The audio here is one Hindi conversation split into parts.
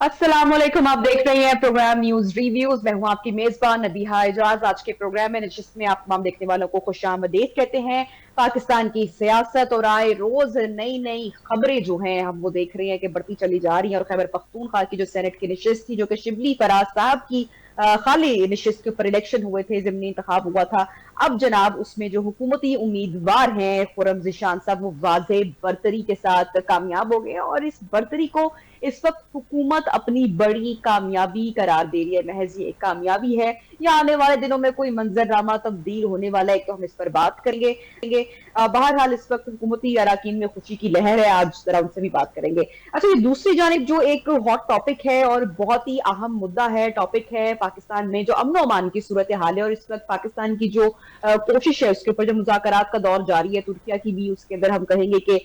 अस्सलाम वालेकुम। आप देख रहे हैं प्रोग्राम न्यूज रिव्यूज। मैं हूं आपकी मेजबान नबीहा एजाज। आज के प्रोग्राम में जिसमें आप तमाम देखने वालों को खुशामदीद कहते हैं। पाकिस्तान की सियासत और आए रोज नई नई खबरें जो हैं हम वो देख रहे हैं कि बढ़ती चली जा रही हैं। और खैबर पख्तूनख्वा की जो सेनेट की नशिस्त थी, जो कि शिबली फराज साहब की खाली नशिस्त के ऊपर इलेक्शन हुए थे, जिमनी इंतखाब हुआ था, अब जनाब उसमें जो हुकूमती उम्मीदवार हैं खुर्रम ज़ीशान साहब, वो वाज़े बरतरी के साथ कामयाब हो गए। और इस बरतरी को इस वक्त हुकूमत अपनी बड़ी कामयाबी करार दे रही है। महज ये एक कामयाबी है या आने वाले दिनों में कोई मंजरनामा तब्दील होने वाला है, तो हम इस पर बात करेंगे। बहरहाल इस वक्त हुकूमती अराकीन में खुशी की लहर है। आज जरा उनसे भी बात करेंगे। अच्छा, ये दूसरी जानिब जो एक हॉट टॉपिक है और बहुत ही अहम मुद्दा है, टॉपिक है पाकिस्तान में जो अमन अमान की सूरत हाल है। और इस वक्त पाकिस्तान की जो कोशिश है उसके ऊपर जो मुज़ाकरात का दौर जारी है, तुर्किया की भी उसके अंदर हम कहेंगे कि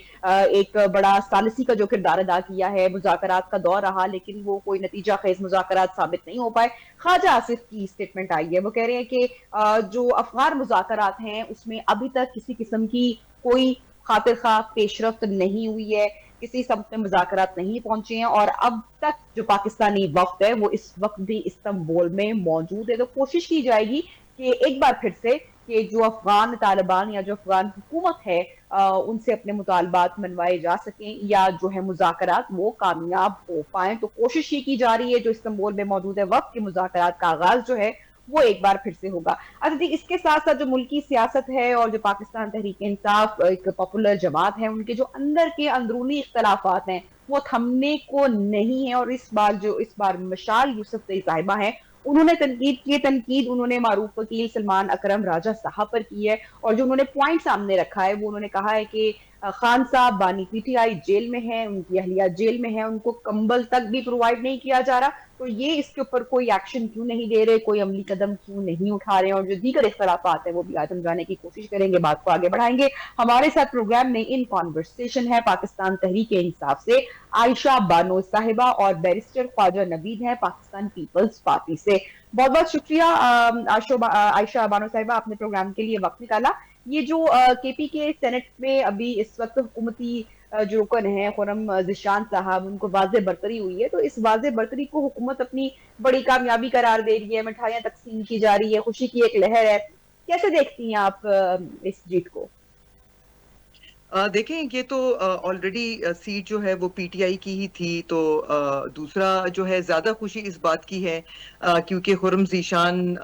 एक बड़ा सालिसी का जो किरदार अदा किया है। मुज़ाकरात का दौर रहा लेकिन वो कोई नतीजा खेज मुज़ाकरात साबित नहीं हो पाए। ख्वाजा आसिफ की स्टेटमेंट आई है, वो कह रहे हैं कि जो अफगान मुज़ाकरात हैं उसमें अभी तक किसी किस्म की कोई खातिर खा पेशरफ्त नहीं हुई है, किसी सब में मुज़ाकरात नहीं पहुंचे हैं। और अब तक जो पाकिस्तानी वक्त है वो इस वक्त भी इस्तांबुल में मौजूद है। तो कोशिश की जाएगी कि एक बार फिर से कि जो अफगान तालिबान या जो अफगान हुकूमत है उनसे अपने मुतालबात मनवाए जा सकें या जो है मुज़ाकरात वो कामयाब हो पाए। तो कोशिश ये की जा रही है जो इस्तांबुल में मौजूद है वक्त के मुज़ाकरात का आगाज जो है वो एक बार फिर से होगा। अच्छा जी, इसके साथ साथ जो मुल्की सियासत है और जो पाकिस्तान तहरीक इंसाफ एक पॉपुलर जमात है, उनके जो अंदर के अंदरूनी इख्तलाफात हैं वो थमने को नहीं है। और इस बार मशाल यूसुफ साहिबा है, उन्होंने तनकीद की है। तनकीद उन्होंने मारूफ वकील सलमान अकरम राजा साहब पर की है। और जो उन्होंने पॉइंट सामने रखा है वो उन्होंने कहा है कि खान साहब बानी पीटीआई जेल में है, उनकी अहलिया जेल में है, उनको कंबल तक भी प्रोवाइड नहीं किया जा रहा। तो ये इसके ऊपर कोई एक्शन क्यों नहीं दे रहे, कोई अमली कदम क्यों नहीं उठा रहे हैं। और जो दीगर इख्तलाफात है वो भी आज हम जाने की कोशिश करेंगे, बात को आगे बढ़ाएंगे। हमारे साथ प्रोग्राम में इन कॉन्वर्सेशन है पाकिस्तान तहरीक इंसाफ से आयशा बानो साहिबा और बैरिस्टर ख्वाजा नवीद है पाकिस्तान पीपल्स पार्टी से। बहुत बहुत शुक्रिया आयशा बानो साहिबा, आपने प्रोग्राम के लिए वक्त निकाला। ये जो केपी के सेनेट में अभी इस वक्त हुकूमती जो रुकन है खुर्रम ज़ीशान साहब, उनको वाज़े बरतरी हुई है। तो इस वाज़े बरतरी को हुकूमत अपनी बड़ी कामयाबी करार दे रही है, मिठाइयां तकसीम की जा रही है, खुशी की एक लहर है। कैसे देखती हैं आप इस जीत को? देखें, ये तो ऑलरेडी सीट जो है वो पीटीआई की ही थी। तो दूसरा जो है ज्यादा खुशी इस बात की है क्योंकि खुर्रम ज़ीशान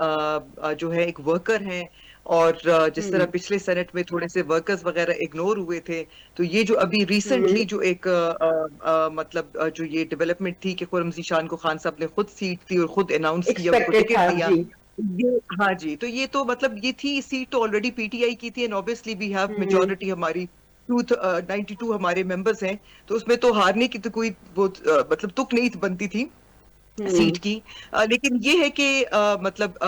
जो है एक वर्कर हैं। और जिस तरह हम्म। पिछले सेनेट में थोड़े से वर्कर्स वगैरह इग्नोर हुए थे, तो ये जो अभी हम्म। रिसेंटली जो एक मतलब जो ये डेवलपमेंट थी कि खुर्रम ज़ीशान को खान साहब ने खुद सीट दी और खुद अनाउंस किया, उनको एक्सपेक्टेड टिकट था दिया। जी। ये हाँ जी, तो ये तो मतलब ये थी सीट तो ऑलरेडी पीटीआई की थी। And obviously we have hmm. Majority, हमारी 92 हमारे मेंबर्स हैं। तो उसमें तो हारने की तो कोई बहुत मतलब तुक नहीं बनती थी हम्म। सीट की। लेकिन ये है कि मतलब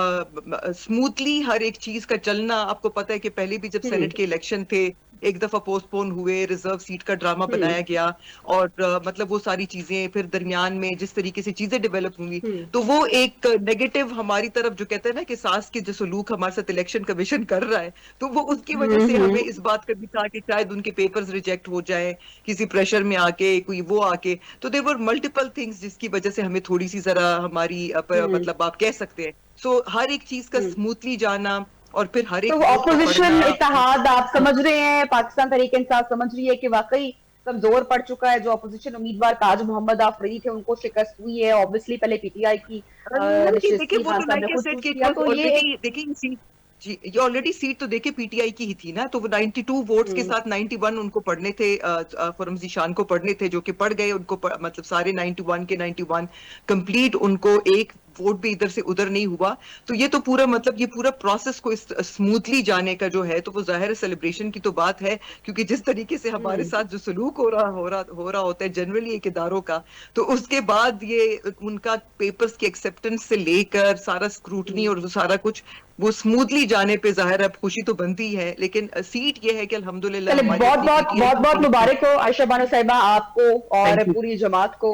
स्मूथली हर एक चीज का चलना, आपको पता है कि पहले भी जब हम्म। सेनेट के इलेक्शन थे एक दफा पोस्टपोन हुए, रिजर्व सीट का ड्रामा हम्म। बनाया गया। और मतलब वो सारी चीजें फिर दरमियान में जिस तरीके से चीजें डेवलप हुई, हम्म। तो वो एक नेगेटिव हमारी तरफ जो कहते हैं ना कि सास की जो सलूक हमारे साथ इलेक्शन कमीशन कर रहा है, तो वो उसकी वजह से हमें हम्म। इस बात का भी था कि शायद उनके पेपर्स रिजेक्ट हो जाए किसी प्रेशर में आके, कोई वो आके। तो देयर वर मल्टीपल थिंग्स जिसकी वजह से हमें थोड़ी सी जरा हमारी हम्म। मतलब आप कह सकते हैं। सो हर एक चीज का हम्म। स्मूथली जाना और फिर हर तो एक वोट का ऑपोजिशन पढ़ना। इत्तेहाद आप समझ रहे हैं, पाकिस्तान तहरीक इंसाफ समझ रही है कि वाकई कमजोर पड़ चुका है? जो ऑपोजिशन उम्मीदवार ताज मोहम्मद आफरीदी थे उनको शिकस्त हुई है। ऑब्वियसली पहले पीटीआई की नहीं, नशिस्त देखिए थी, वो खान तो साहब ने लाइक आई खुद सेड चूज कि इट किया, वाज तो ये एक। ऑलरेडी, देखिए सीट जी, ये ऑलरेडी सीट तो देखिए पीटीआई की ही थी ना। तो वो 92 वोट्स के हम्म। साथ 91 उनको पढ़ने थे, खुर्रम ज़ीशान को पढ़ने थे, जो कि पढ़ गए। उनको मतलब सारे 91 के 91 कंप्लीट, उनको एक वोट भी इधर से उधर नहीं हुआ। तो ये तो पूरा मतलब ये पूरा प्रोसेस को स्मूथली जाने का जो है, तो वो जाहिर सेलिब्रेशन की तो बात है। क्योंकि जिस तरीके से हमारे हम्म। साथ जो सलूक हो रहा होता है जनरली एक इदारों का, तो उसके बाद ये उनका पेपर्स की एक्सेप्टेंस से लेकर सारा स्क्रूटनी हम्म। और सारा कुछ वो स्मूथली जाने पे जाहिर है अब खुशी तो बनती है। लेकिन सीट ये है कि अल्हम्दुलिल्लाह चले, हमारी बहुत अपनी बहुत पीटीआई बहुत की बहुत सीट थी। मुबारक हो आयशा बानो साहिबा आपको और थैंक यू। पूरी जमात को।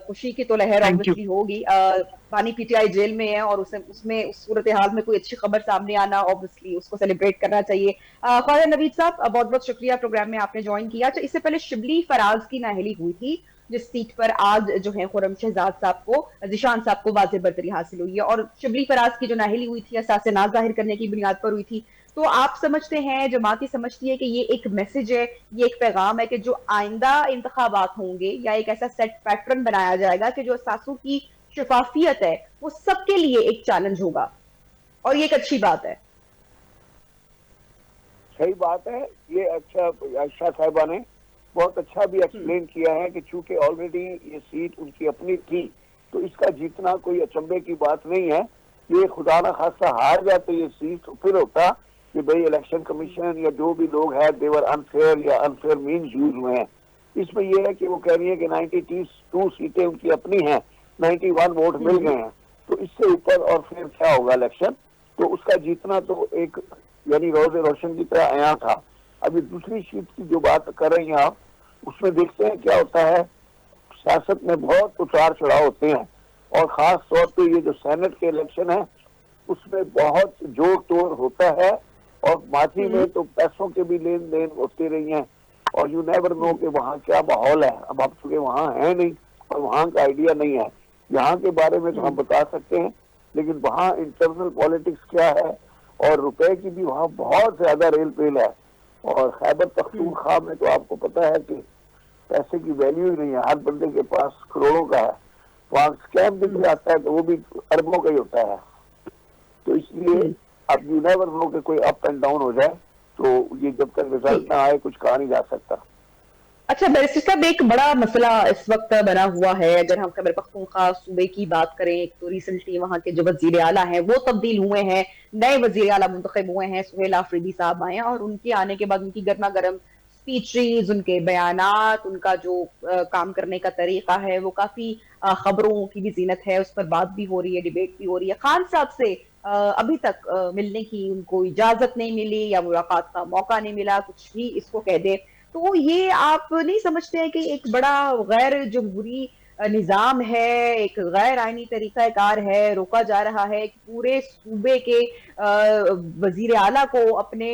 खुशी की तो लहर थैंक यू। ऑब्वियसली होगी। बानी पीटीआई जेल में है और उसे उसमें उस सूरत हाल में कोई अच्छी खबर सामने आना, ऑब्वियसली उसको सेलिब्रेट करना चाहिए। ख्वाजा नवीद साहब, बहुत बहुत शुक्रिया प्रोग्राम में आपने ज्वाइन किया। अच्छा, इससे पहले शिबली फराज की नाअहली हुई थी, जिस सीट पर आज जो है खुर्रम शहजाद साहब को, ज़ीशान साहब को वाज़ेह बरतरी हासिल हुई है, और शिबली फराज की जो नाअहली हुई थी असासे नाज़ ज़ाहिर करने की बुनियाद पर हुई थी। तो आप समझते हैं, जमात ये समझती है कि ये एक मैसेज है, ये एक पैगाम है कि जो आइंदा इंतखाबात होंगे या एक ऐसा सेट पैटर्न बनाया जाएगा कि जो असासों की शफाफियत है वो सबके लिए एक चैलेंज होगा, और ये एक अच्छी बात है। सही बात है। ये अच्छा आयशा साहिबा ने बहुत अच्छा भी एक्सप्लेन किया है कि चूंकि ऑलरेडी ये सीट उनकी अपनी थी, तो इसका जीतना कोई अचंभे की बात नहीं है। ये खुदा ना खासा हार जाते ये सीट, तो फिर होता कि भाई इलेक्शन कमीशन या जो भी लोग हैं देवर अनफेयर या अनफेयर मीन्स यूज हुए हैं। इसमें यह है कि वो कह रही है कि 92 सीटें उनकी अपनी हैं, 91 वोट मिल गए हैं, तो इससे ऊपर और फिर क्या होगा इलेक्शन। तो उसका जीतना तो एक यानी रोज़े रोशन की तरह आया था। अभी दूसरी सीट की जो बात कर रही हैं आप, उसमें देखते हैं क्या होता है। सियासत में बहुत उतार चढ़ाव होते हैं, और खास तौर पे ये जो सेनेट के इलेक्शन है उसमें बहुत जोर तोड़ होता है, और माजी में तो पैसों के भी लेन देन होते रही हैं, और यू नेवर नो कि वहाँ क्या माहौल है। अब आप चुके वहाँ है नहीं और वहाँ का आइडिया नहीं है, यहाँ के बारे में तो हम बता सकते हैं, लेकिन वहाँ इंटरनल पॉलिटिक्स क्या है, और रुपए की भी वहाँ बहुत ज्यादा रेल पेल है। और खैबर पख्तूनख्वा में तो आपको पता है कि पैसे की वैल्यू ही नहीं है, हर बंदे के पास करोड़ों का है, वहाँ स्कैम भी आता है तो वो भी अरबों का ही होता है। तो इसलिए अब यू नेवर नो कि कोई अप एंड डाउन हो जाए, तो ये जब तक रिजल्ट ना आए कुछ कहा नहीं जा सकता। अच्छा बैरिस्टर साहब, एक बड़ा मसला इस वक्त बना हुआ है, अगर हम खैबर पख्तूनख्वा सूबे की बात करें, एक तो रिसेंटली वहाँ के जो वजीर आला हैं वो तब्दील हुए हैं, नए वजीर आला मुंतखब हुए हैं, सुहेल आफरीदी साहब आए हैं, और उनके आने के बाद उनकी गर्मा गर्म स्पीचेज, उनके बयानात, उनका जो काम करने का तरीका है वो काफी खबरों की भी जीनत है, उस पर बात भी हो रही है, डिबेट भी हो रही है। खान साहब से अभी तक मिलने की उनको इजाजत नहीं मिली या मुलाकात का मौका नहीं मिला, कुछ भी इसको कह दे। तो ये आप नहीं समझते हैं कि एक बड़ा गैर जमहूरी निजाम है, एक गैर आईनी तरीकाकार है, रोका जा रहा है कि पूरे सूबे के वजीर आला को अपने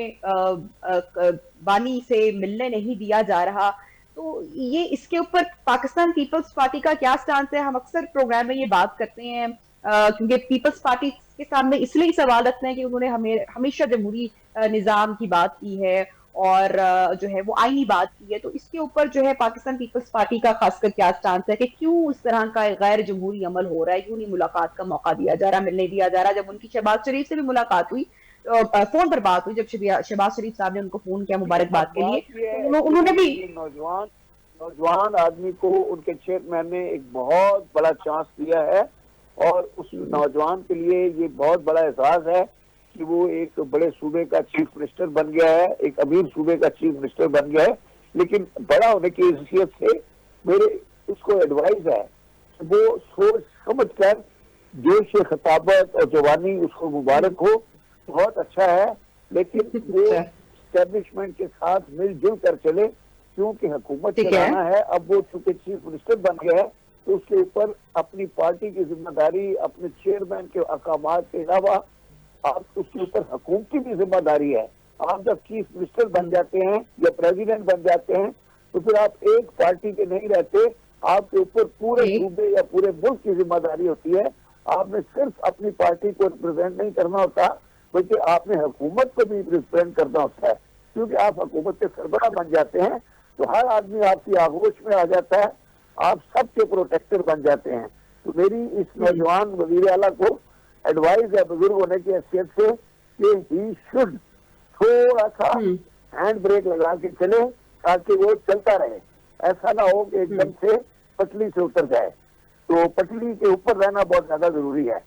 बानी से मिलने नहीं दिया जा रहा। तो ये इसके ऊपर पाकिस्तान पीपल्स पार्टी का क्या स्टांस है? हम अक्सर प्रोग्राम में ये बात करते हैं, क्योंकि पीपल्स पार्टी के सामने इसलिए सवाल रखते हैं कि उन्होंने हमेशा जमहूरी निजाम की बात की है, और जो है वो आईनी बात की है। तो इसके ऊपर जो है पाकिस्तान पीपल्स पार्टी का खासकर क्या स्टांस है कि क्यों इस तरह का गैर जमहूरी अमल हो रहा है, क्यों नहीं मुलाकात का मौका दिया जा रहा, मिलने दिया जा रहा? जब उनकी शहबाज शरीफ से भी मुलाकात हुई, फोन पर बात हुई, जब शहबाज शरीफ साहब ने उनको फोन किया मुबारकबाद के लिए, तो उन्होंने भी नौजवान आदमी को उनके चेयरमैन ने एक बहुत बड़ा चांस दिया है, और उस नौजवान के लिए ये बहुत बड़ा एहसास है कि वो एक बड़े सूबे का चीफ मिनिस्टर बन गया है, एक अमीर सूबे का चीफ मिनिस्टर बन गया है। लेकिन बड़ा होने की हैसियत से मेरे उसको एडवाइस है कि वो सोच समझ कर जोश खिताबत और जवानी उसको मुबारक हो, बहुत अच्छा है, लेकिन वो एस्टेब्लिशमेंट के साथ मिलजुल कर चले, क्योंकि हुकूमत चलाना है। अब वो चूंकि चीफ मिनिस्टर बन गया है तो उसके ऊपर अपनी पार्टी की जिम्मेदारी, अपने चेयरमैन के अहकामात के अलावा आप उसके ऊपर हुकूमती भी जिम्मेदारी है। आप जब चीफ मिनिस्टर बन जाते हैं या प्रेसिडेंट बन जाते हैं तो फिर आप एक पार्टी के नहीं रहते, आपके ऊपर पूरे सूबे या पूरे मुल्क की जिम्मेदारी होती है। आपने सिर्फ अपनी पार्टी को रिप्रेजेंट नहीं करना होता, बल्कि आपने हुकूमत को भी रिप्रेजेंट करना होता है, क्योंकि आप हुकूमत के सरबराह बन जाते हैं तो हर आदमी आपकी आगोश में आ जाता है, आप सबके प्रोटेक्टर बन जाते हैं। तो मेरी इस नौजवान वजीर आला को एडवाइस है बुजुर्ग होने की हैसियत से कि ही शुड थोड़ा सा हैंड ब्रेक लगा के चले, ताकि वो चलता रहे। ऐसा ना हो कि एकदम से पटली से उतर जाए। तो पटली के ऊपर रहना बहुत ज्यादा जरूरी है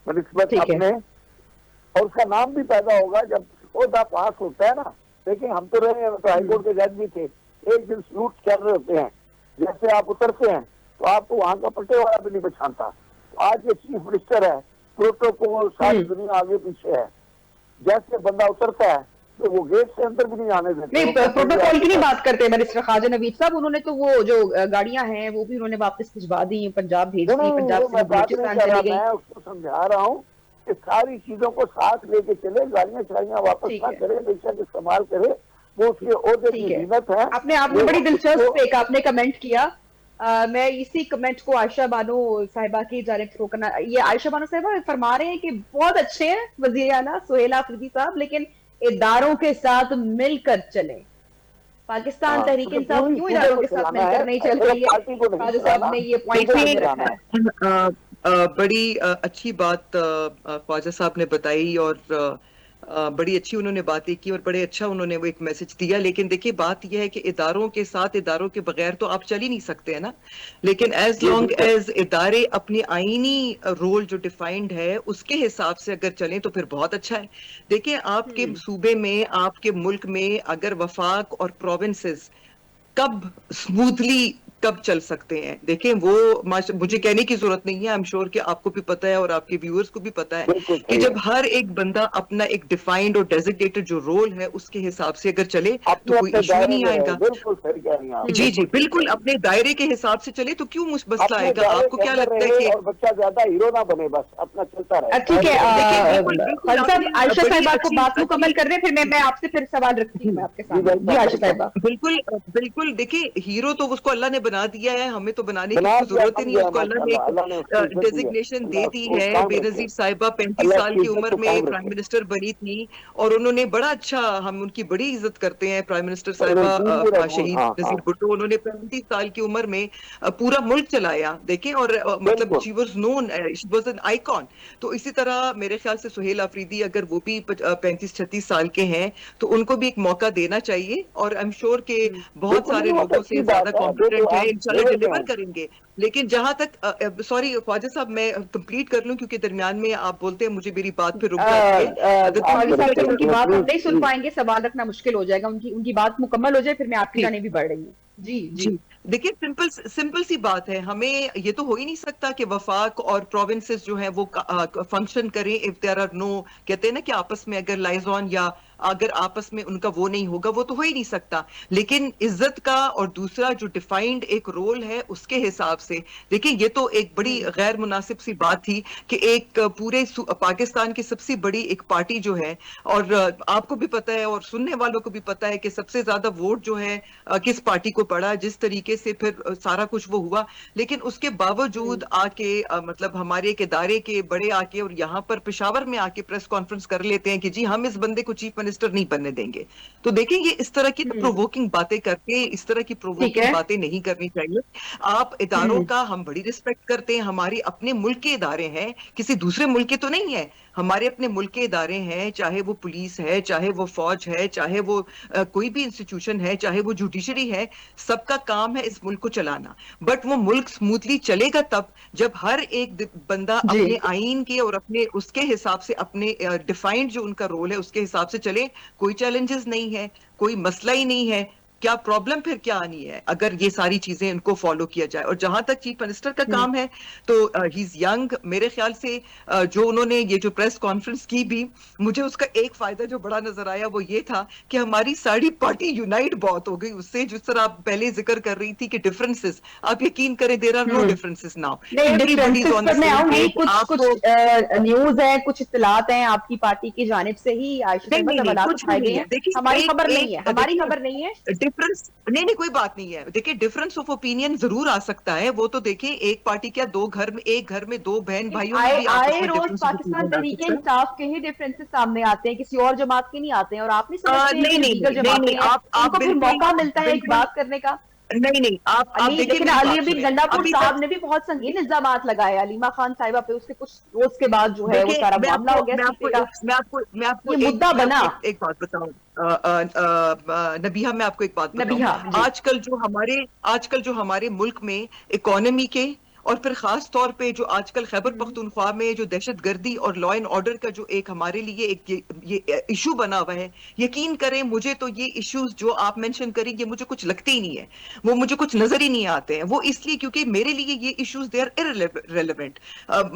बनिस्बत अपने, और उसका नाम भी पैदा होगा जब ओहदा पास होता है ना। लेकिन हम तो रहे हैं, तो हाईकोर्ट के जज भी थे, एक दिन सलूट चल रहे होते हैं, जैसे आप उतरते हैं तो आपको वहां का पट्टे वाला भी नहीं पहचानता। आज ये चीफ मिनिस्टर है, प्रोटोकॉल सारी दुनिया आगे पीछे है, जैसे बंदा उतरता है तो वो गेट से अंदर भी नहीं आने देते। नहीं, प्रोटोकॉल की नहीं बात करते बैरिस्टर ख्वाजा नवीद साहब, उन्होंने तो वो जो गाड़ियां हैं वो भी उन्होंने वापस भिजवा दी, पंजाब भेज दी, पंजाब से बलूचिस्तान चली गई। मैं उसको समझा रहा हूँ कि सारी चीजों को साथ लेके चले, गाड़ियां चढ़ाइयां वापस ना करे, बेशक इस्तेमाल करे, वो उसके ओहदे की कीमत है। आपने बड़ी दिलचस्प एक आपने कमेंट किया, मैं इसी कमेंट को आयशा बानो साहिबा की जानिब थ्रो करना, ये आयशा बानो साहिबा फरमा रहे हैं कि बहुत अच्छे हैं वजीर आला सुहेल आफरीदी साहब, लेकिन इदारों के साथ मिलकर चलें। पाकिस्तान हाँ, तहरीक तो इंसाफ पूरी क्यों सूबे इदारों को के साथ चलाना मिलकर है, नहीं चल एक रही है? पार्टी को नहीं काजी साहब चलाना, ने ये पॉइंट सूबे को सामने चलाना रखा है। है। बड़ी अच्छी बात ख्वाजा साहब ने बताई, और बड़ी अच्छी उन्होंने बातें की, और बड़े अच्छा उन्होंने वो एक मैसेज दिया। लेकिन देखिए, बात यह है कि इदारों के साथ, इदारों के बगैर तो आप चल ही नहीं सकते है ना। लेकिन एज जी लॉन्ग बिल्कुल। एज इदारे अपनी आईनी रोल जो डिफाइंड है उसके हिसाब से अगर चलें तो फिर बहुत अच्छा है। देखिए, आपके सूबे में, आपके मुल्क में अगर वफाक और प्रोविंसेस कब स्मूथली कब चल सकते हैं, देखें वो मुझे कहने की जरूरत नहीं है, आई एम श्योर कि आपको भी पता है और आपके व्यूअर्स को भी पता है बिल्कुल कि सही जब है। हर एक बंदा अपना एक डिफाइंड और डेजिग्नेटेड जो रोल है उसके हिसाब से अगर चले तो अपने कोई अपने इशू ही दायरे नहीं में रहे, आएगा। बिल्कुल सही कह रही हैं आप, जी जी बिल्कुल सही कह बिल्कुल, रही हैं। अपने दायरे के हिसाब से चले तो क्यों मसला अपने आएगा? दायरे आपको के क्या अंदर लगता है रहे कि और बच्चा ज्यादा हीरो ना बने, बस अपना चलता रहे ठीक है, दायरे के अंदर। देखिए, बिल्कुल बिल्कुल खान साहब, आपने आयशा बड़ी साहिबा को अच्छी बात मुकम्मल अच्छी कर रहे हैं, फिर मैं आपसे फिर सवाल रखती हूँ मैं आपके जी सामने। जी वेलकम आयशा वेलकम। साहिबा। बिल्कुल बिल्कुल, देखिए हीरो तो उसको अल्लाह ने बना दिया है, हमें तो बनाने की बना उसको दिया, जरूरत ही बन नहीं है। गया उसको अल्लाह ने माशाल्लाह, अल्लाह ने उसको एक इज्जत दी है। डेजिग्नेशन दे अल्लाह दी उसको है। कायम रखे, बेनजीर साहिबा 35 अल्लाह साल उसकी की इज्जत उम्र को में कायम प्राइम रखे। मिनिस्टर बनी थी, और उन्होंने बड़ा अच्छा, हम उनकी बड़ी इज्जत करते हैं प्राइम मिनिस्टर उन्हें साहिबा, पूरा शहीद हाँ हाँ नजीर भुट्टो। उन्होंने 35 साल की उम्र में पूरा मुल्क चलाया, देखें, और मतलब बिल्कुल। She was known, she was an icon. तो इसी तरह मेरे ख्याल से सुहेल अफरीदी, अगर वो भी 35-36 साल के हैं तो उनको भी एक मौका देना चाहिए, और आई एम श्योर के बहुत बिल्कुल नहीं, सारे वो तो लोगों से अच्छी ज्यादा बात है, देखो कॉम्पिटेंट है, आप इंशाल्लाह लेवल पे डिलीवर हैं। करेंगे। लेकिन जहां तक, सॉरी ख्वाजा साहब, मैं कंप्लीट कर लूं क्योंकि दरमियान में आप बोलते हैं मुझे मेरी बात फिर रुक जाती है। द थिंग ख्वाजा इज साहब, दैट फिर उनकी बात हम प्लीज नहीं सुन प्लीज। पाएंगे, सवाल रखना मुश्किल हो जाएगा। उनकी उनकी बात मुकम्मल हो जाए, फिर मैं आपकी जी जाने भी बढ़ रही हूँ। जी जी। जी, देखिए, सिंपल सिंपल सी बात है, हमें ये तो हो ही नहीं सकता कि वफाक और प्रोविंसेस जो है वो फंक्शन करें इफ देयर आर नो, कहते हैं ना कि आपस में अगर लाइजॉन, या अगर आपस में उनका वो नहीं होगा, वो तो हो ही नहीं सकता। लेकिन इज्जत का और दूसरा जो डिफाइंड एक रोल है उसके हिसाब से, देखिए, ये तो एक बड़ी गैर मुनासिब सी बात थी कि एक पूरे पाकिस्तान की सबसे बड़ी एक पार्टी जो है, और आपको भी पता है और सुनने वालों को भी पता है कि सबसे ज्यादा वोट जो है किस पार्टी को पड़ा, जिस तरीके से फिर सारा कुछ वो हुआ। लेकिन उसके बावजूद आके मतलब हमारे एक इदारे के बड़े आके और यहाँ पर पेशावर में आके प्रेस कॉन्फ्रेंस कर लेते हैं कि जी हम इस बंदे को चीफ मिनिस्टर नहीं बनने देंगे। तो देखें, ये इस तरह की प्रोवोकिंग बातें करके, इस तरह की ठीक प्रोवोकिंग है। बातें नहीं करनी चाहिए। आप इदारों का हम बड़ी रिस्पेक्ट करते हैं, हमारी अपने मुल्क के इदारे हैं, किसी दूसरे मुल्क के तो नहीं है, हमारे अपने मुल्क के इदारे हैं, चाहे वो पुलिस है, चाहे वो फौज है, चाहे वो कोई भी इंस्टीट्यूशन है, चाहे वो जुडिशरी है, सबका काम है इस मुल्क को चलाना। बट वो मुल्क स्मूथली चलेगा तब जब हर एक बंदा जी अपने आइन के और अपने उसके हिसाब से, अपने डिफाइंड जो उनका रोल है उसके हिसाब से चले। कोई चैलेंजेस नहीं है, कोई मसला ही नहीं है। क्या प्रॉब्लम फिर क्या आनी है अगर ये सारी चीजें इनको फॉलो किया जाए? और जहां तक चीफ मिनिस्टर का काम है, तो ही इज यंग, मेरे ख्याल से जो उन्होंने ये जो प्रेस कॉन्फ्रेंस की भी, मुझे उसका एक फायदा जो बड़ा नजर आया वो ये था कि हमारी सारी पार्टी यूनाइट बहुत हो गई उससे। जिस तरह आप पहले जिक्र कर रही थी कि डिफरेंसेस, आप यकीन करें there are no differences now, नहीं, everybody is differences on the पर मैं सेम आऊंगी। पेज। कुछ कुछ आपको न्यूज है, कुछ इतलात हैं आपकी पार्टी की जानिब से ही आयशा नहीं साहिबा, नहीं नहीं, सवालात कुछ भी उठाए गए नहीं है। हैं। देखिए, हमारी एक खबर नहीं है, एक हमारी देखिए, खबर नहीं है। डिफरेंस नहीं नहीं, कोई बात नहीं है। देखिए, डिफरेंस ऑफ ओपिनियन जरूर आ सकता है, वो तो देखिए, एक पार्टी क्या, दो घर में, एक घर में दो बहन लेकिन भाइयों में आए भी आपस आए में रोज डिफरेंस ऑफ पाकिस्तान ओपिनियन आ तहरीक सकता है। इंसाफ के ही डिफरेंसेस सामने आते हैं, किसी और जमात के नहीं आते हैं। और आप नहीं समझते हैं कि नहीं जो नहीं दीगर नहीं नहीं जमातें नहीं, हैं आप उनको फिर बिल्कुल मौका मिलता है एक बिल्कुल बात करने का? नहीं नहीं, आप अली, देखिए, लेकिन मेरी अली बात अब्दुल सुने गंडापुर अभी साहब तक। ने भी बहुत संगीन इल्जाम लगाए अलीमा खान साहिबा पे, उसके कुछ रोज के बाद जो है वो देखिए, सारा मामला हो गया इस्तीफे का। ये मुद्दा मैं बना। आपको एक बात बताऊं, नबीहा, मैं आपको एक बात बताऊं। नबीहा जी। आजकल जो हमारे मुल्क में इकोनॉमी के, और फिर खास तौर पे जो आजकल खैबर पख्तूनख्वा में जो दहशतगर्दी और लॉ एंड ऑर्डर का जो एक हमारे लिए एक ये इशू बना हुआ है, यकीन करें मुझे तो ये इश्यूज जो आप मेंशन करेंगे मुझे कुछ लगते ही नहीं है, वो मुझे कुछ नजर ही नहीं आते हैं। वो इसलिए क्योंकि मेरे लिए ये इश्यूज दे आर इररिलेवेंट।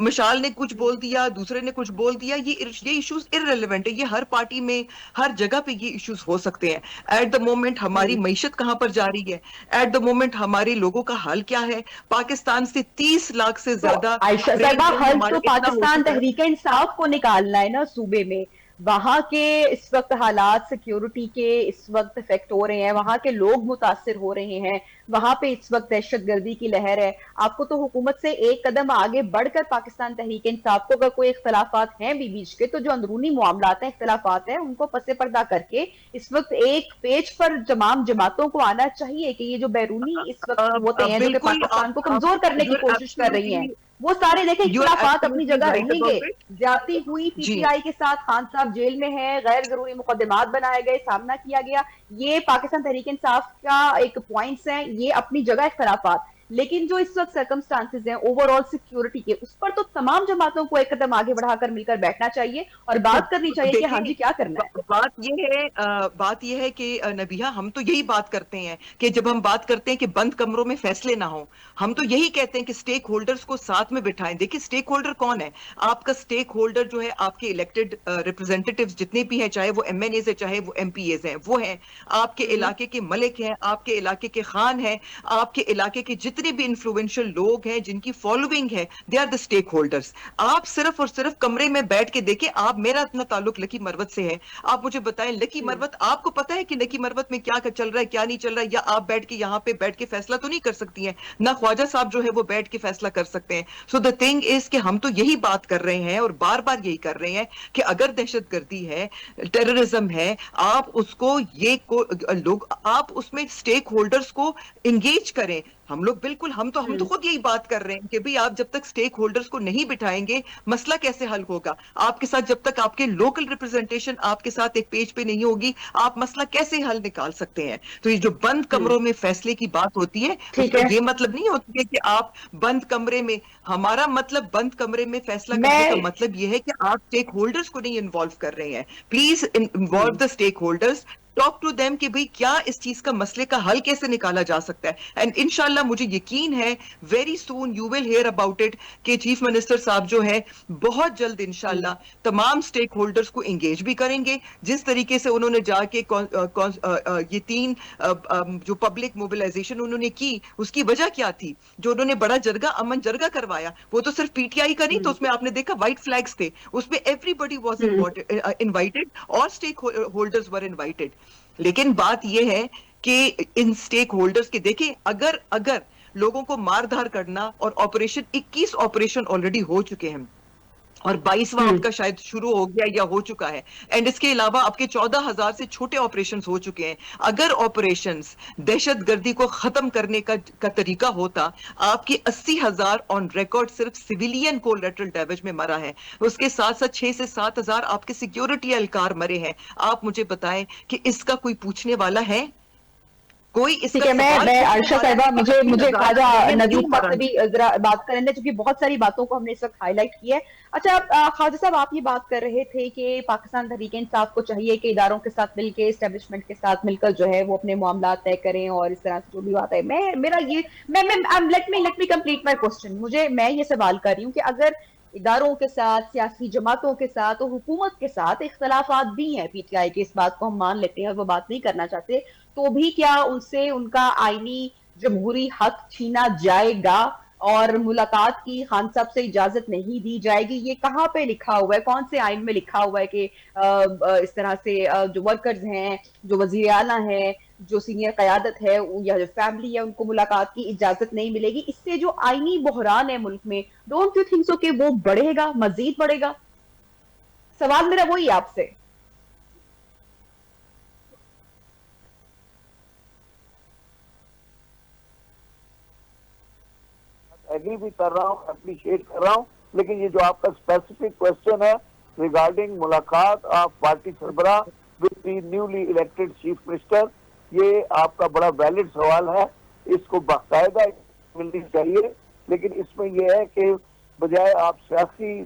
मशाल ने कुछ बोल दिया, दूसरे ने कुछ बोल दिया, ये इश्यूज इररिलेवेंट है। ये हर पार्टी में, हर जगह पे ये इश्यूज हो सकते हैं। एट द मोमेंट हमारी मईशत कहां पर जा रही है, एट द मोमेंट हमारे लोगों का हाल क्या है, पाकिस्तान से 30 लाख से तो ज्यादा आयशा अप्रैल साहिबा, में हल हमारे तो इतना हो पाकिस्तान चुका है। तहरीक इंसाफ को निकालना है ना सूबे में। वहां के इस वक्त हालात सिक्योरिटी के इस वक्त इफेक्ट हो रहे हैं, वहां के लोग मुतासिर हो रहे हैं, वहां पे इस वक्त दहशतगर्दी की लहर है। आपको तो हुकूमत से एक कदम आगे बढ़कर पाकिस्तान तहरीक इंसाफ को अगर कोई इख्तलाफात हैं भी बीच के, तो जो अंदरूनी मामलात हैं, इख्तलाफात हैं, उनको पसे पर्दा करके इस वक्त एक पेज पर तमाम जमातों को आना चाहिए कि ये जो बैरूनी इस वक्त कुव्वतें हैं जो कि बिल्कुल पाकिस्तान को कमजोर करने की you're कोशिश कर रही हैं, absolutely वो सारे देखें you are इख्तलाफात अपनी absolutely जगह right रहेंगे। about it. ज्यादती हुई जी पीटीआई के साथ, खान साहब जेल में है, गैर जरूरी मुकदमात बनाए गए, सामना किया गया, ये पाकिस्तान तहरीक इंसाफ का एक पॉइंट्स हैं, ये अपनी जगह इख्तलाफात। लेकिन जो इस वक्त सर्कमस्टांसेस हैं ओवरऑल सिक्योरिटी के, उस पर तो तमाम जमातों को एक कदम आगे बढ़ाकर मिलकर बैठना चाहिए और बात करनी चाहिए कि हाँ जी देखिए क्या करना है। बात ये है कि नबिया, हम तो यही बात करते हैं कि जब हम बात करते हैं कि बंद कमरों में फैसले ना हो, हम तो यही कहते हैं कि स्टेक होल्डर्स को साथ में बिठाएं। देखिए स्टेक होल्डर कौन है? आपका स्टेक होल्डर जो है आपके इलेक्टेड रिप्रेजेंटेटिव्स जितने भी हैं, चाहे वो एमएनएज है चाहे वो एमपीएज हैं, वो हैं आपके इलाके के मलिक हैं, आपके इलाके के खान हैं, आपके इलाके के जितने भी इन्फ्लुएंशियल लोग हैं जिनकी फॉलोइंग है, they are the stake holders. आप सिर्फ और सिर्फ कमरे में बैठ के देखें। आप, मेरा इतना ताल्लुक लकी मरवत से है, आप मुझे बताएं लकी मरवत, आपको पता है कि लकी मरवत में क्या चल रहा है क्या नहीं चल रहा है? या आप बैठ के यहाँ पे बैठ के फैसला तो नहीं कर सकती हैं ना, ख्वाजा साहब जो है वो बैठ के फैसला कर सकते हैं। सो द थिंग इज कि हम तो यही बात कर रहे हैं और बार बार यही कर रहे हैं कि अगर दहशतगर्दी है, टेररिज्म है, आप उसको लोग आप उसमें स्टेक होल्डर्स को इंगेज करें। हम लोग बिल्कुल, हम तो खुद यही बात कर रहे हैं कि भाई आप जब तक स्टेक होल्डर्स को नहीं बिठाएंगे, मसला कैसे हल होगा? आपके साथ जब तक आपके लोकल रिप्रेजेंटेशन आपके साथ एक पेज पे नहीं होगी, आप मसला कैसे हल निकाल सकते हैं? तो ये जो बंद कमरों में फैसले की बात होती है, ठीक उसका है, ये मतलब नहीं होती है कि आप बंद कमरे में, हमारा मतलब बंद कमरे में फैसला करने का मैं मतलब ये है कि आप स्टेक होल्डर्स को नहीं इन्वॉल्व कर रहे हैं। Please involve the stake holders, talk to them कि भाई क्या इस चीज का, मसले का हल कैसे निकाला जा सकता है। एंड इंशाल्लाह मुझे यकीन है very soon you will hear about it कि चीफ मिनिस्टर साहब जो है बहुत जल्द इंशाल्लाह तमाम स्टेक होल्डर्स को एंगेज भी करेंगे। जिस तरीके से उन्होंने जाके ये 3 जो पब्लिक मोबिलाइजेशन उन्होंने की, उसकी वजह क्या थी? जो उन्होंने बड़ा जरगा, अमन जरगा करवाया, वो तो सिर्फ पीटीआई का नहीं, तो उसमें आपने देखा व्हाइट फ्लैग्स थे, उसमें एवरीबॉडी वाज इनवाइटेड और स्टेक होल्डर्स वर इनवाइटेड। लेकिन बात यह है कि इन स्टेक होल्डर्स के, देखें, अगर अगर लोगों को मारधार करना, और ऑपरेशन 21 ऑपरेशन ऑलरेडी हो चुके हैं और 22वां आपका शायद शुरू हो गया या हो चुका है, एंड इसके अलावा आपके 14,000 से छोटे ऑपरेशंस हो चुके हैं। अगर ऑपरेशंस दहशतगर्दी को खत्म करने का तरीका होता, आपके 80,000 ऑन रिकॉर्ड सिर्फ सिविलियन कोलैटरल डैमेज में मरा है, उसके साथ साथ 6 से 7,000 आपके सिक्योरिटी एहलकार मरे हैं। आप मुझे बताएं कि इसका कोई पूछने वाला है? कोई ठीक इसका है, सवाल मैं पूछने आयशा वाला साहिबा, है कि मुझे 80,000 ख्वाजा सिविलियन नदीम क्यों साहब मरा से है? भी जरा बात करें, क्योंकि बहुत सारी बातों को हमने इस वक्त हाईलाइट की है। अच्छा, ख्वाजा साहब, आप ये बात कर रहे थे कि पाकिस्तान तहरीक इंसाफ को चाहिए कि इदारों के साथ मिलकर, एस्टेब्लिशमेंट के साथ मिलकर जो है वो अपने मामला तय करें, और इस तरह से जो भी बात है, मैं मेरा ये मैं let me complete my question. मैं ये सवाल कर रही हूँ कि अगर इदारों के साथ, सियासी जमातों के साथ और हुकूमत के साथ इख्तलाफात भी हैं पीटीआई के, इस बात को हम मान लेते हैं और वो बात नहीं करना चाहते, तो भी क्या उनसे उनका आईनी जमहूरी हक छीना जाएगा और मुलाकात की खान साहब से इजाजत नहीं दी जाएगी? ये कहाँ पे लिखा हुआ है, कौन से आइन में लिखा हुआ है कि इस तरह से जो वर्कर्स हैं, जो वजीर आला हैं, जो सीनियर कयादत है या जो फैमिली है, उनको मुलाकात की इजाजत नहीं मिलेगी? इससे जो आईनी बहरान है मुल्क में, डोंट यू थिंक सो कि वो बढ़ेगा, मजीद बढ़ेगा? सवाल मेरा वही आपसे। एग्री भी कर रहा हूँ, अप्रिशिएट कर रहा हूँ, लेकिन ये जो आपका स्पेसिफिक क्वेश्चन है रिगार्डिंग मुलाकात ऑफ पार्टी सरबरा with the newly elected chief minister, ये आपका बड़ा वैलिड सवाल है, इसको बाकायदा मिलनी चाहिए। लेकिन इसमें यह है कि बजाय आप सियासी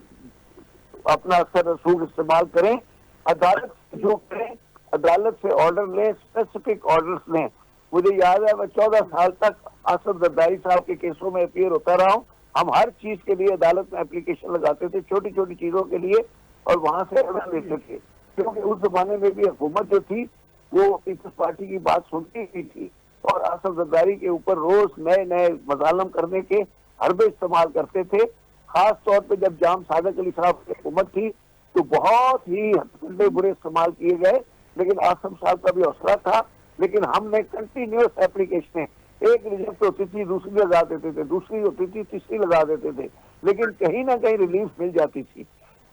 अपना असर रसूख इस्तेमाल करें, अदालत से जो करें, अदालत से ऑर्डर लें, स्पेसिफिक ऑर्डर्स लें। मुझे याद है मैं 14 साल तक आसफ जरदारी साहब के केसों में अपीयर होता रहा हूँ। हम हर चीज के लिए अदालत में एप्लीकेशन लगाते थे, छोटी छोटी चीजों के लिए, और वहां से ऑर्डर लेते थे, क्योंकि उस जमाने में भी हुकूमत जो थी वो पीपल्स पार्टी की बात सुनती ही थी, और आसफ जरदारी के ऊपर रोज नए नए मजालम करने के हरबे इस्तेमाल करते थे। खास तौर पे जब जाम सादक अली साहब की हुकूमत थी तो बहुत ही हथकंडे बुरे इस्तेमाल किए गए, लेकिन आसम साहब का भी हौसला था। लेकिन हमने कंटिन्यूस एप्लीकेशन, एक रिजेक्ट होती थी दूसरी लगा देते थे, दूसरी होती थी तीसरी लगा देते थे, लेकिन कहीं ना कहीं रिलीफ मिल जाती थी।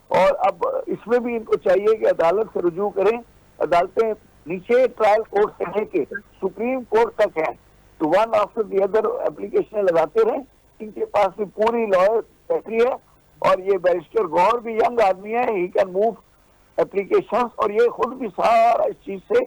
और अब इसमें भी इनको चाहिए कि अदालत से रुजू करें। अदालतें नीचे ट्रायल कोर्ट से लेके सुप्रीम कोर्ट तक है, तो one after the other application लगाते रहे। इनके पास भी पूरी लॉयर बैटरी है, और ये बैरिस्टर गौर भी यंग आदमी है, ही कैन मूव एप्लीकेशन, और ये खुद भी सारा इस चीज से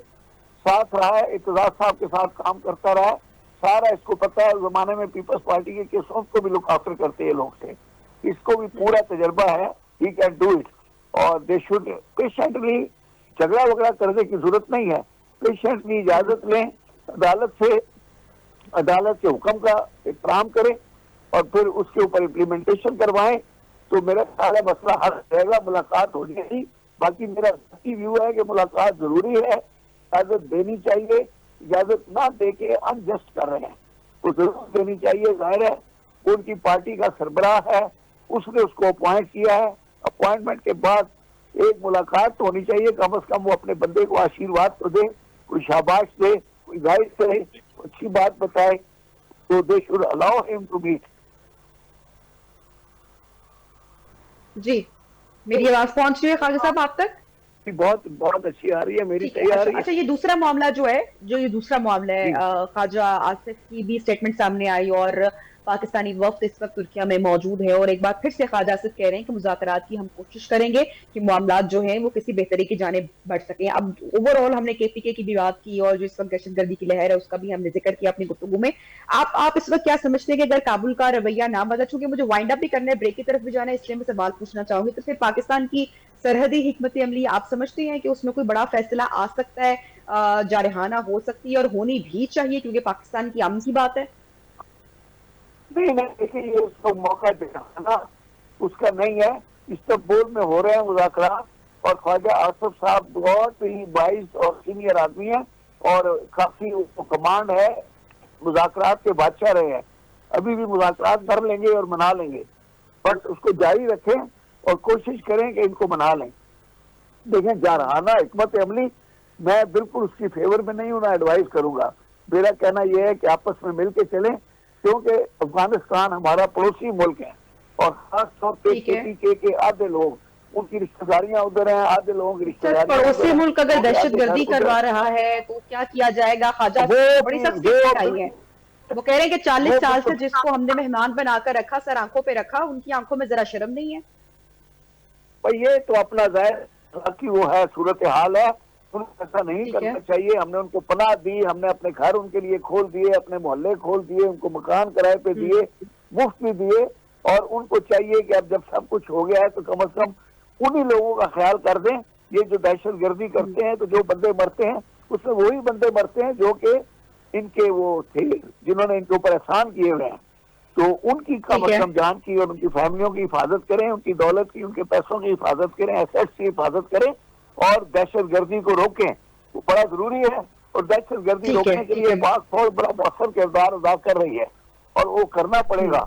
साथ रहा है, इत्तेजाज साहब के साथ काम करता रहा है, सारा इसको पता है। जमाने में पीपल्स पार्टी के केसों को भी लुक आफ्टर करते हैं लोग से, इसको भी पूरा तजर्बा है, ही कैन डू इट। और दे शुड पेशेंटली, झगड़ा वगड़ा करने की जरूरत नहीं है, पेशेंटली इजाजत लें अदालत से, अदालत के हुक्म का एहतराम करें और फिर उसके ऊपर इम्प्लीमेंटेशन करवाएं, तो मेरा ख्याल है मसला हल रहेगा। मुलाकात हो जाएगी। बाकी मेरा व्यू है कि मुलाकात जरूरी है, इजाजत देनी चाहिए। इजाजत ना दे के अनजस्ट कर रहे हैं, तो जरूर देनी चाहिए। जाहिर है उनकी पार्टी का सरबराह है, उसने उसको अपॉइंट किया है, अपॉइंटमेंट के बाद एक मुलाकात तो होनी चाहिए। कम से कम वो अपने बंदे को आशीर्वाद तो दे, कोई शाबाश दे, कोई गाइड करे, अच्छी बात बताए, तो they should allow him to meet. जी, मेरी आवाज पहुंच रही है खालिद साहब आप तक? बहुत बहुत अच्छी आ रही है, मेरी ठीक है। सही आ रही है। अच्छा, ये दूसरा मामला जो है, ये दूसरा मामला है, ख्वाजा आसिफ की भी स्टेटमेंट सामने आई और पाकिस्तानी वफ्द इस वक्त तुर्किया में मौजूद है और एक बार फिर से ख्वाजा आसिफ कह रहे हैं कि मुज़ाकरात की हम कोशिश करेंगे कि मामलात जो हैं वो किसी बेहतरी की जानिब बढ़ सकें। अब ओवरऑल हमने केपीके की भी बात की और जो इस वक्त दहशतगर्दी की लहर है उसका भी हमने जिक्र किया अपनी गुफ्तगू में। आप इस वक्त क्या समझते हैं कि अगर काबुल का रवैया ना बदला, चूंकि मुझे वाइंड अप भी करना है, ब्रेक की तरफ भी जाना है, इसलिए मैं सवाल पूछना चाहूंगी, तो फिर पाकिस्तान की सरहदी हिकमत अमली आप समझते हैं कि उसमें कोई बड़ा फैसला आ सकता है, जारहाना हो सकती है और होनी भी चाहिए क्योंकि पाकिस्तान की अमन की बात है? नहीं, देखिए ये उसको मौका दिखाना उसका नहीं है। इस्तांबुल में हो रहे हैं मुज़ाकरात और ख्वाजा आसिफ साहब बहुत ही बाइस और सीनियर आदमी है और काफी उसको कमांड है, मुज़ाकरात के बादशाह रहे हैं। अभी भी मुज़ाकरात कर लेंगे और मना लेंगे, बट उसको जारी रखें और कोशिश करें कि इनको मना लें। देखें, जारहाना हिकमत अमली मैं बिल्कुल उसकी फेवर में नहीं हूं, ना एडवाइस करूंगा। मेरा कहना यह है कि आपस में मिलकर चलें, क्योंकि अफगानिस्तान हमारा पड़ोसी मुल्क है और खास तौर पे केपीके के आधे लोग उनकी रिश्तेदारियां उधर हैं, आधे लोगों की रिश्तेदारियां पड़ोसी मुल्क अगर दहशतगर्दी करवा रहा है तो क्या किया जाएगा? ख्वाजा बड़ी सख्ती आई है, वो कह रहे हैं कि 40 साल से जिसको हमने मेहमान बनाकर रखा, सर आंखों पे रखा, उनकी आंखों में जरा शर्म नहीं है? भाई ये तो अपना जाहिर की वो है, सूरत हाल है, उनको ऐसा नहीं करना चाहिए। हमने उनको पनाह दी, हमने अपने घर उनके लिए खोल दिए, अपने मोहल्ले खोल दिए, उनको मकान किराए पे दिए, मुफ्त भी दिए, और उनको चाहिए कि अब जब सब कुछ हो गया है तो कम से कम उन्हीं लोगों का ख्याल कर दें। ये जो दहशतगर्दी करते हैं तो जो बंदे मरते हैं उसमें वही बंदे मरते हैं जो कि इनके वो थे, जिन्होंने इनके ऊपर एहसान किए हुए हैं, तो उनकी कम से कम जान की और उनकी फैमिलियों की हिफाजत करें, उनकी दौलत की, उनके पैसों की हिफाजत करें, एसेट्स की हिफाजत करें और दहशतगर्दी को रोकें। वो बड़ा जरूरी है और दहशतगर्दी रोकने के लिए पाक फौज बड़ा मौसर किरदार अदा कर रही है और वो करना पड़ेगा।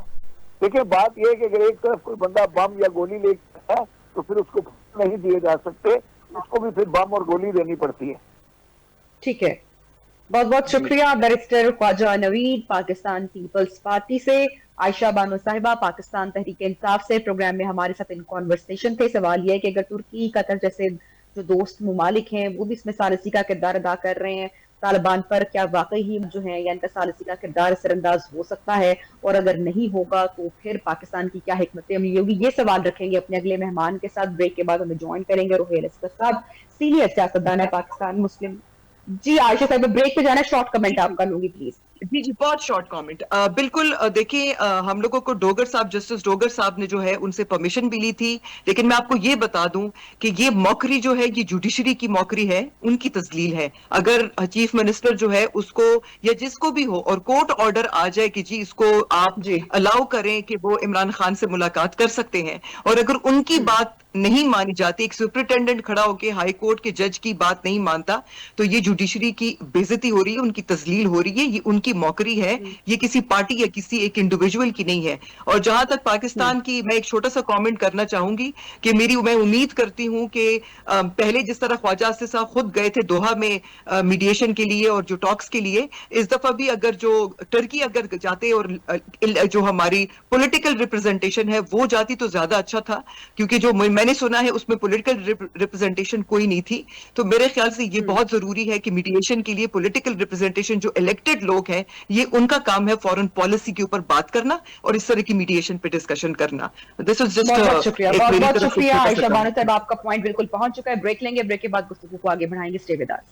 देखिए, बात यह है कि अगर एक तरफ कोई बंदा बम या गोली लेकर है तो फिर उसको नहीं दिए जा सकते, उसको भी फिर बम और गोली देनी पड़ती है। ठीक है, बहुत बहुत शुक्रिया बैरिस्टर ख्वाजा नवीद, पाकिस्तान पीपल्स पार्टी से, आयशा बानो साहिबा पाकिस्तान तहरीक इंसाफ से प्रोग्राम में हमारे साथ इन कॉन्वर्सेशन थे। सवाल यह है कि अगर तुर्की, कतर जैसे जो दोस्त मुमालिक हैं वो भी इसमें सालिसी का किरदार अदा कर रहे हैं तालिबान पर, क्या वाकई ही जो है या इनका सालिसी का किरदार असरअंदाज हो सकता है, और अगर नहीं होगा तो फिर पाकिस्तान की क्या हिकमत अमली होगी? ये सवाल रखेंगे अपने अगले मेहमान के साथ। ब्रेक के बाद हमें ज्वाइन करेंगे रोहेल असगर साहब, सीनियर सियासतदान है पाकिस्तान मुस्लिम। जी आयशा साहब, ब्रेक पे जाना, शॉर्ट कमेंट आपका लूंगी प्लीज। जी बहुत शॉर्ट कमेंट। बिल्कुल, देखिए हम लोगों को डोगर साहब, जस्टिस डोगर साहब ने जो है उनसे परमिशन भी ली थी, लेकिन मैं आपको ये बता दूं कि ये मौकरी जो है ये जुडिशरी की मौकरी है, उनकी तस्लील है। अगर चीफ मिनिस्टर जो है उसको या जिसको भी हो और कोर्ट ऑर्डर आ जाए कि जी इसको आप अलाउ करें कि वो इमरान खान से मुलाकात कर सकते हैं, और अगर उनकी बात नहीं मानी जाती, एक सुपरिटेंडेंट खड़ा होकर हाई कोर्ट के जज की बात नहीं मानता, तो ये जुडिशरी की बेइज्जती हो रही है, उनकी तजलील हो रही है, ये उनकी मौकरी है, ये किसी पार्टी या किसी एक इंडिविजुअल की नहीं है। और जहां तक पाकिस्तान की, मैं एक छोटा सा कमेंट करना चाहूंगी कि मैं उम्मीद करती हूं कि पहले जिस तरह ख्वाजा आसिफ साहब खुद गए थे दोहा में मीडिएशन के लिए और जो टॉक्स के लिए, इस दफा भी अगर जो टर्की अगर जाते और जो हमारी पॉलिटिकल रिप्रेजेंटेशन है वो जाती तो ज्यादा अच्छा था, क्योंकि जो मैंने सुना है उसमें पॉलिटिकल रिप्रेजेंटेशन कोई नहीं थी। तो मेरे ख्याल से ये बहुत जरूरी है कि मीडिएशन के लिए पॉलिटिकल रिप्रेजेंटेशन, जो इलेक्टेड लोग हैं, ये उनका काम है फॉरेन पॉलिसी के ऊपर बात करना और इस तरह की मीडिएशन पे डिस्कशन करना। दिस इज जस्ट बहुत शुक्रिया, बहुत शुक्रिया आयशा बानो साहब, साहब। आपका पॉइंट बिल्कुल पहुंच चुका है। ब्रेक लेंगे, ब्रेक के बाद गुफ्तगू को आगे बढ़ाएंगे। Stay with us.